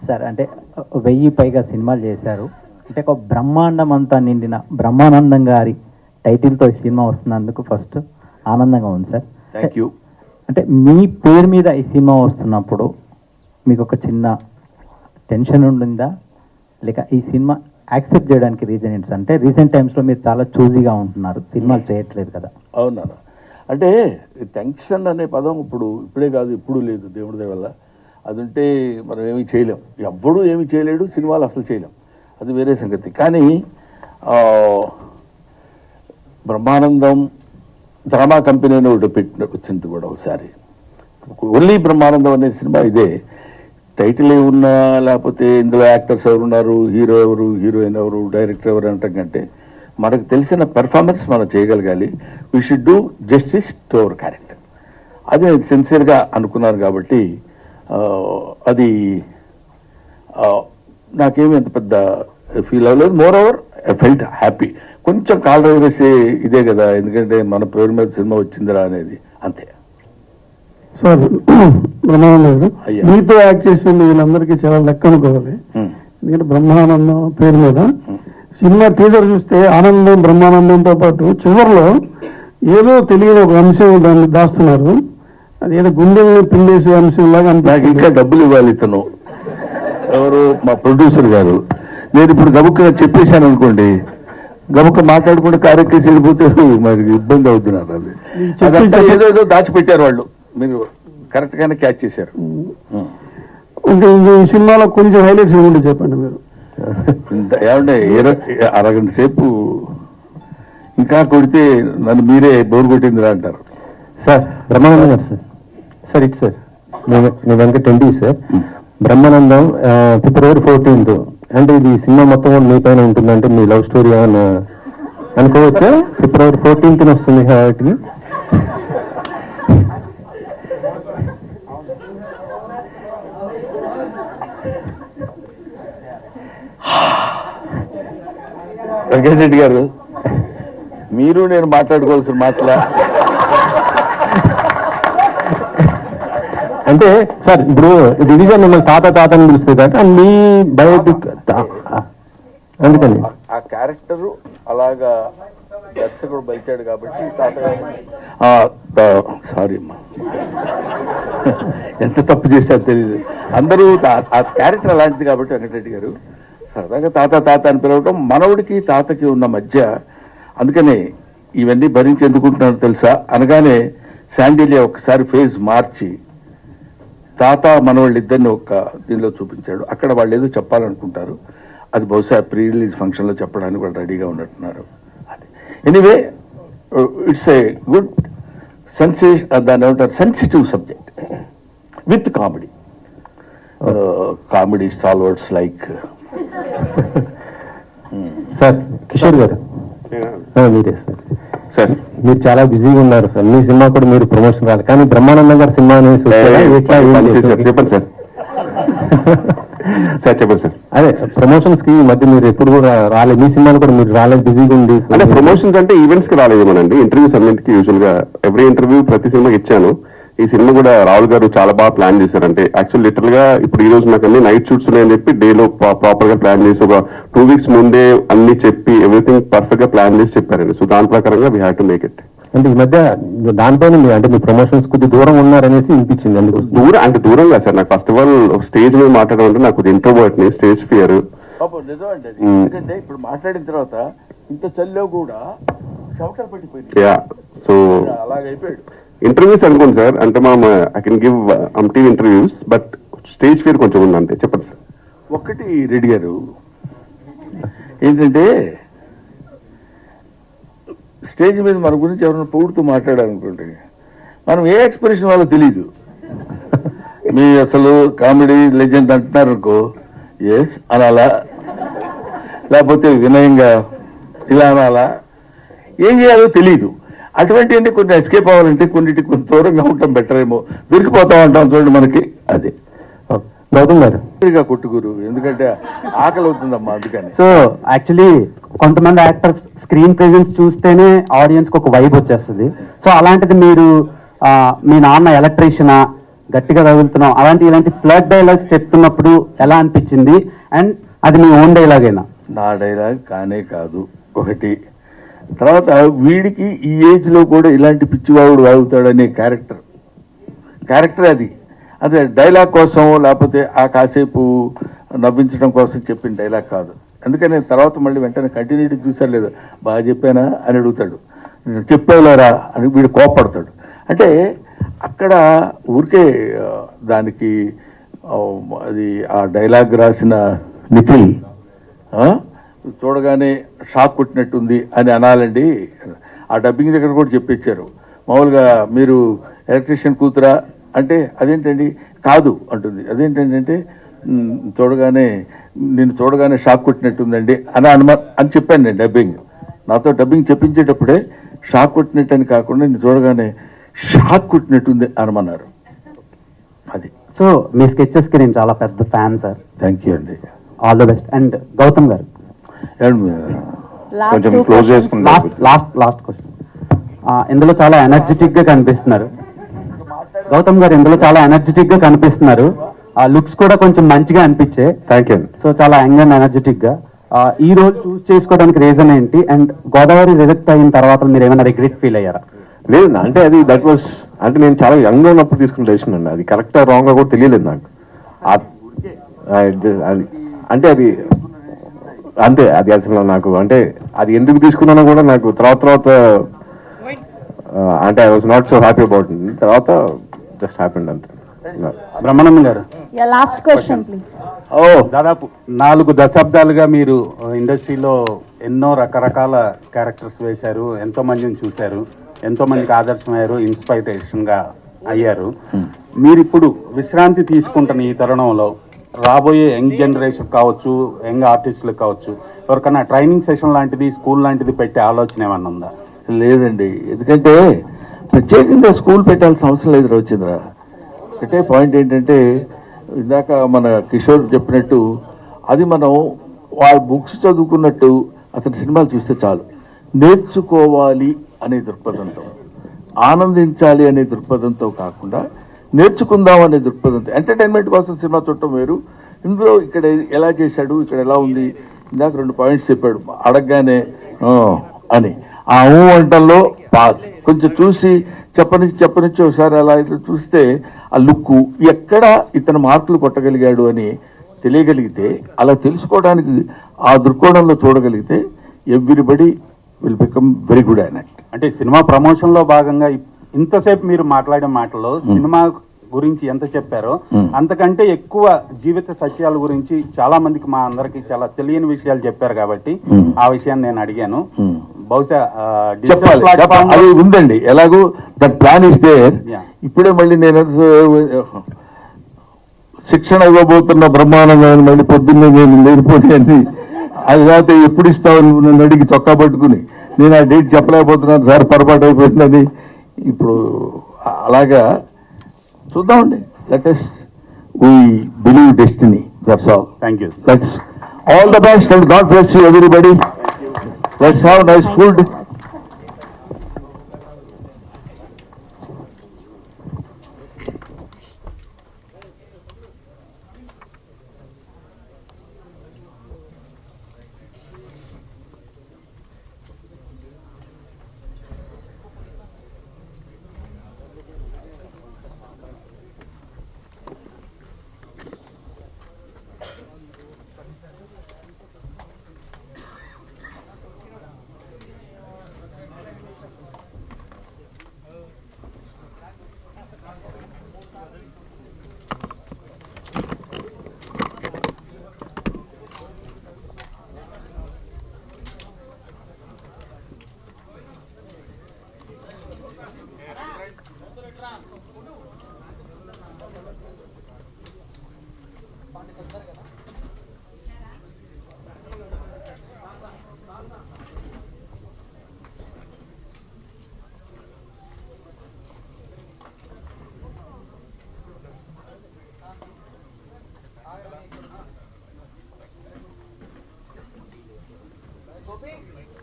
Sir అంటే 1000 పైగా సినిమాలు చేశారు. అంటే ఒక బ్రహ్మాండం అంతా నిండిన బ్రహ్మానందం గారి టైటిల్తో ఈ సినిమా వస్తున్నందుకు ఫస్ట్ ఆనందంగా ఉంది సార్. Thank you. అంటే మీ పేరు మీద ఈ సినిమా వస్తున్నప్పుడు మీకు ఒక చిన్న టెన్షన్ ఉండిందా, లేక ఈ సినిమా యాక్సెప్ట్ చేయడానికి రీజన్ ఏంటి సార్? అంటే రీసెంట్ టైమ్స్లో మీరు చాలా చూజీగా ఉంటున్నారు, సినిమాలు చేయట్లేదు కదా. అవునా? అంటే టెన్షన్ అనే పదం ఇప్పుడే కాదు, ఎప్పుడు లేదు, దేవుడి దయ వల్ల. అది ఉంటే మనం ఏమీ చేయలేం, ఎవ్వడూ ఏమీ చేయలేడు, సినిమాలు అసలు చేయలేం, అది వేరే సంగతి. కానీ బ్రహ్మానందం డ్రామా కంపెనీ అని ఒకటి వచ్చింది కూడా ఒకసారి. ఓన్లీ బ్రహ్మానందం అనే సినిమా ఇదే. టైటిల్ ఏమున్నా, లేకపోతే ఇందులో యాక్టర్స్ ఎవరున్నారు, హీరో ఎవరు, హీరోయిన్ ఎవరు, డైరెక్టర్ ఎవరు అనటం కంటే మనకు తెలిసిన పెర్ఫార్మెన్స్ మనం చేయగలగాలి. We should do justice to our character. అది నేను సిన్సియర్గా అనుకున్నాను కాబట్టి అది నాకేమీ అంత పెద్ద ఫీల్ అవ్వలేదు. More over I felt happy. కొంచెం కాలు వేసే ఇదే కదా, ఎందుకంటే మన పేరు మీద సినిమా వచ్చిందిరా అనేది, అంతే. సార్ బ్రహ్మానందం గారు, మీతో యాక్ట్ చేసిన వీళ్ళందరికీ చాలా లెక్క అనుకోవాలి. ఎందుకంటే బ్రహ్మానందం పేరు మీద సినిమా టీజర్ చూస్తే ఆనందం బ్రహ్మానందంతో పాటు చివరిలో ఏదో తెలియని ఒక అంశం దాన్ని దాస్తున్నారు. అది ఏదో గుండెల్ని పిండేసే అంశం లాగా నాకు ఇంకా డబ్బులు ఇవ్వాలి ఇతను ఎవరు, మా ప్రొడ్యూసర్ గారు. నేను ఇప్పుడు గబుక్క చెప్పేశాను అనుకోండి, గబుక్క మాట్లాడుకుంటే కార్యక్రమం వెళ్ళిపోతే మరి ఇబ్బంది అవుతున్నారు. అది ఏదో దాచిపెట్టారు వాళ్ళు, మీరు కరెక్ట్ గానే క్యాచ్ చేశారు. ఈ సినిమాలో కొంచెం హైలైట్స్ ఏముంటే చెప్పండి మీరు. ఏమంటే అరగంట సేపు ఇంకా కొడితే నన్ను మీరే బోర్ కొట్టిందిరా అంటారు. సార్ బ్రహ్మానందం గారు సార్ ఇటు సార్ వెనక 20 సార్. Brahmanandam February 14th. అంటే ఇది సినిమా మొత్తం కూడా మీ పైన ఉంటుందంటే మీ లవ్ స్టోరీ అని అనుకోవచ్చా? February 14th వస్తుంది కాబట్టి వెంకటరెడ్డి గారు, మీరు నేను మాట్లాడుకోవాల్సిన మాటల అంటే సార్ ఇప్పుడు డివిజన్ మిమ్మల్ని తాత అని పిలుస్తుంది కాబట్టి మీ బయోపిక్ అందుకని ఆ క్యారెక్టరు అలాగా దర్శకుడు బలిచాడు కాబట్టి సారీ అమ్మా, ఎంత తప్పు చేశారో తెలియదు. అందరూ ఆ క్యారెక్టర్ అలాంటిది కాబట్టి వెంకటరెడ్డి గారు సరదాగా తాత అని పిలవటం మనవుడికి తాతకి ఉన్న మధ్య. అందుకనే ఇవన్నీ భరించి ఎందుకుంటున్నారో తెలుసా, అనగానే శాండిలియా ఒకసారి ఫేజ్ మార్చి తాత మనవాళ్ళు ఇద్దరిని ఒక దీనిలో చూపించాడు. అక్కడ వాళ్ళు ఏదో చెప్పాలనుకుంటారు, అది బహుశా ప్రీ రిలీజ్ ఫంక్షన్లో చెప్పడానికి వాళ్ళు రెడీగా ఉన్నట్టున్నారు. అది ఎనీవే ఇట్స్ ఏ గుడ్ దాన్ని ఏమంటారు, sensitive subject with comedy. Comedy stalwarts like sir Kishore గారు, మీరే సార్ మీరు చాలా బిజీగా ఉన్నారు సార్. మీ సినిమా కూడా మీరు ప్రమోషన్ రాలి, కానీ బ్రహ్మానందం గారి సినిమా చెప్పండి సార్. చెప్పండి సార్. అదే ప్రమోషన్స్ కి మధ్య మీరు ఎప్పుడు కూడా రాలేదు, మీ సినిమాలు కూడా మీరు రాలేదు, బిజీగా ఉంది. అంటే ప్రమోషన్స్ అంటే ఈవెంట్స్ కి రాలేదేమోనండి, ఇంటర్వ్యూస్ అన్నింటికి యూజువల్ గా ఎవ్రీ ఇంటర్వ్యూ ప్రతి సినిమాకి ఇచ్చాను. ఈ సినిమా కూడా రాహుల్ గారు చాలా బాగా ప్లాన్ చేశారంటే, యాక్చువల్ లిటరల్ గా ఇప్పుడు ఈ రోజు నాకు అన్ని నైట్ షూట్స్ ఉన్నాయని చెప్పి డేలో ప్రాపర్ గా ప్లాన్ చేసి ఒక 2 weeks ముందే అన్ని చెప్పి ఎవ్రీథింగ్ పర్ఫెక్ట్ గా ప్లాన్ చేసి చెప్పారండి. సో దాని ప్రకారంగా we have to make it. అంటే ఈ మధ్య దానిపైన అంటే మీ ప్రమోషన్స్ కొద్ది దూరం ఉన్నారనేసి అనిపించింది. అందుకు దూరం కాదు సార్, నాకు ఫస్ట్ ఆఫ్ ఆల్ స్టేజ్ మీద మాట్లాడాలంటే నాకు ఇంట్రోవర్ట్ ని, స్టేజ్ ఫియర్. నిజం అండి అది. ఎందుకంటే ఇప్పుడు మాట్లాడిన తర్వాత ఇంత చల్లో కూడా చవటలు పట్టిపోయింది. సో అలాగైపోయాడు. ఇంటర్వ్యూస్ అనుకోండి సార్, అంటే మనం I can give aunty interviews, but stage fear కొంచెం ఉంది అంతే. చెప్పండి సార్. ఒకటి రెడ్డి గారు ఏంటంటే, స్టేజ్ మీద మన గురించి ఎవరైనా పొగుడుతూ మాట్లాడాలనుకోండి, మనం ఏ ఎక్స్ప్రెషన్ వాళ్ళో తెలీదు. మీ అసలు కామెడీ లెజెండ్ అంటున్నారు అనుకో, ఎస్ అనాలా, లేకపోతే వినయంగా ఇలా అనాలా, ఏం చేయాలో తెలీదు. అటువంటివన్నీ కొన్ని ఎస్కేప్ అవ్వాలంటే కొన్నిటికి కొంచెం దూరంగా ఉండటం బెటర్ ఏమో. దొరికిపోతా ఉంటాం చూడండి మనకి, అదే కొట్టుకురు, ఎందుకంటే ఆకలి అవుతుందమ్మా అందుకని. సో యాక్చువల్లీ కొంతమంది యాక్టర్స్ స్క్రీన్ ప్రెజెన్స్ చూస్తేనే ఆడియన్స్కి ఒక వైబ్ వచ్చేస్తుంది. సో అలాంటిది మీరు మీ నాన్న ఎలక్ట్రీషియనా, గట్టిగా తగులుతున్నాం ఇలాంటి ఫ్లడ్ డైలాగ్స్ చెప్తున్నప్పుడు ఎలా అనిపించింది? అండ్ అది మీ ఓన్ డైలాగేనా? నా డైలాగ్ కానే కాదు ఒకటి. తర్వాత వీడికి ఈ ఏజ్లో కూడా ఇలాంటి పిచ్చివాగుడు వాగుతాడనే క్యారెక్టర్ అది. అదే డైలాగ్ కోసం లేకపోతే ఆ కాసేపు నవ్వించడం కోసం చెప్పిన డైలాగ్ కాదు. అందుకని తర్వాత మళ్ళీ వెంటనే కంటిన్యూటీ చూసారు లేదా, బాగా చెప్పానా అని అడుగుతాడు, చెప్పేలేరా అని వీడు కోపడతాడు. అంటే అక్కడ ఊరికే దానికి అది ఆ డైలాగ్ రాసిన నిఖిల్ చూడగానే షాక్ కొట్టినట్టుంది అని అనాలండి. ఆ డబ్బింగ్ దగ్గర కూడా చెప్పించారు. మామూలుగా మీరు ఎలక్ట్రీషియన్ కూతురా అంటే అదేంటండి కాదు అంటుంది. అదేంటండి అంటే నిన్ను చూడగానే షాక్ కొట్టినట్టుందండి అని చెప్పాను నేను డబ్బింగ్. నాతో డబ్బింగ్ చెప్పించేటప్పుడే షాక్ కొట్టినట్టు అని కాకుండా నిన్ను చూడగానే షాక్ కొట్టినట్టుంది అనమన్నారు. అది. సో మీ స్కెచెస్కి నేను చాలా పెద్ద ఫ్యాన్ సార్. థ్యాంక్ యూ అండి. All the best. And Gautam గారు కొంచెం క్లోజ్ చేసుకుంటాం. Last question. ఇందులో చాలా ఎనర్జెటిక్ గా కనిపిస్తున్నారు గౌతమ్ గారు. ఇందులో చాలా ఎనర్జెటిక్ గా కనిపిస్తున్నారు. ఆ లుక్స్ కూడా కొంచెం మంచిగా అనిపించే. Thank you. సో చాలా యంగ్ అండ్ ఎనర్జెటిక్ గా. ఈ రోల్ చూస్ చేసుకోవడానికి రీజన్ ఏంటి? అండ్ గోదావరి రిజెక్ట్ అయిన తర్వాత మీరు ఏమైనా రిగ్రెట్ ఫీల్ అయ్యారా? లేదు, అంటే అది దట్ వాస్ అంటే నేను చాలా యంగ్ ఉన్నప్పుడు తీసుకున్న డెసిషన్ అండి. అది కరెక్టా రాంగ్ కూడా తెలియలేదు నాకు. అంటే అది అంతే. అది అసలు నాకు అంటే అది ఎందుకు తీసుకున్నానో కూడా నాకు తర్వాత అంటే I was not so happy about it. తర్వాత జస్ట్ హ్యాపీ అంతే. బ్రహ్మానందం గారు, లాస్ట్ క్వశ్చన్ ప్లీజ్. దాదాపు 4 దశాబ్దాలుగా మీరు ఇండస్ట్రీలో ఎన్నో రకరకాల క్యారెక్టర్స్ వేశారు, ఎంతో మందిని చూశారు, ఎంతో మందికి ఆదర్శమయ్యారు, ఇన్స్పైరేషన్గా అయ్యారు. మీరు ఇప్పుడు విశ్రాంతి తీసుకుంటున్న ఈ తరుణంలో రాబోయే యంగ్ జనరేషన్ కావచ్చు, యంగ్ ఆర్టిస్టులకు కావచ్చు, ఎవరికైనా ట్రైనింగ్ సెషన్ లాంటిది, స్కూల్ లాంటిది పెట్టే ఆలోచన ఏమన్నా ఉందా? లేదండి. ఎందుకంటే ప్రత్యేకంగా స్కూల్ పెట్టాల్సిన అవసరం లేదు రవిచంద్ర. అంటే పాయింట్ ఏంటంటే ఇందాక మన కిషోర్ చెప్పినట్టు అది మనం వాళ్ళ బుక్స్ చదువుకున్నట్టు అతని సినిమాలు చూస్తే చాలు. నేర్చుకోవాలి అనే దృక్పథంతో, ఆనందించాలి అనే దృక్పథంతో కాకుండా నేర్చుకుందాం అనే దృక్పథంతో, ఎంటర్టైన్మెంట్ కోసం సినిమా చూడటం వేరు. ఇందులో ఇక్కడ ఎలా చేశాడు, ఇక్కడ ఎలా ఉంది, ఇందాక 2 పాయింట్స్ చెప్పాడు అడగగానే అని. ఆ వంటల్లో పాస్ కొంచెం చూసి చెప్పనిచ్చి ఒకసారి అలా ఇట్లా చూస్తే ఆ లుక్కు ఎక్కడ ఇతను మార్కులు కొట్టగలిగాడు అని తెలియగలిగితే, అలా తెలుసుకోవడానికి ఆ దృక్కోణంలో చూడగలిగితే everybody will become very good at it. అంటే సినిమా ప్రమోషన్లో భాగంగా ఇంతసేపు మీరు మాట్లాడే మాటల్లో సినిమా గురించి ఎంత చెప్పారో అంతకంటే ఎక్కువ జీవిత సత్యాల గురించి చాలా మందికి, మా అందరికి చాలా తెలియని విషయాలు చెప్పారు కాబట్టి ఆ విషయాన్ని నేను అడిగాను. బహుశా అది ఉందండి. ఎలాగో దట్ ప్లాన్ ఇస్ దేర్. ఇప్పుడే మళ్ళీ నేను శిక్షణ ఇవ్వబోతున్న బ్రహ్మానందాన్ని మళ్ళీ పొద్దున్నే నేను లేనిపోయాన్ని అది కాకపోతే ఎప్పుడు ఇస్తావు నన్ను అడిగి చొక్కా పట్టుకుని నేను ఆ డేట్ చెప్పలేకపోతున్నాను సార్, పొరపాటు అయిపోతుందని. ఇప్పుడు అలాగా చూద్దామండి. Let us we believe destiny, that's all. Thank you. Let's all the best and God bless you everybody. Let's have nice food.